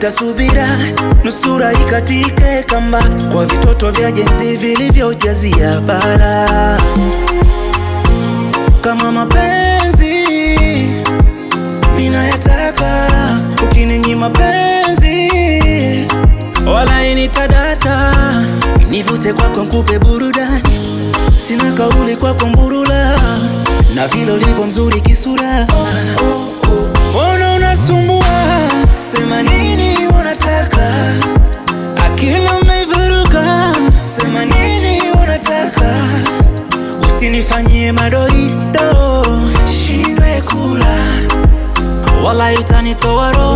tafuta subira, nusura ikatike kamba, kwa vitoto vya jenzi vilivyojazia bara. Kama mapenzi mina yataka, ukininyima mapenzi wala initadata. Nivute kwako nkupe burudani, sina kauli kwako mburula, na vile ulivyo mzuri kisura. Mbona unasumbua? Sema nini unataka? Akili umeivuruga, sema nini unataka? Usinifanyie madoido, shindwe kula, wala itanitoa roho.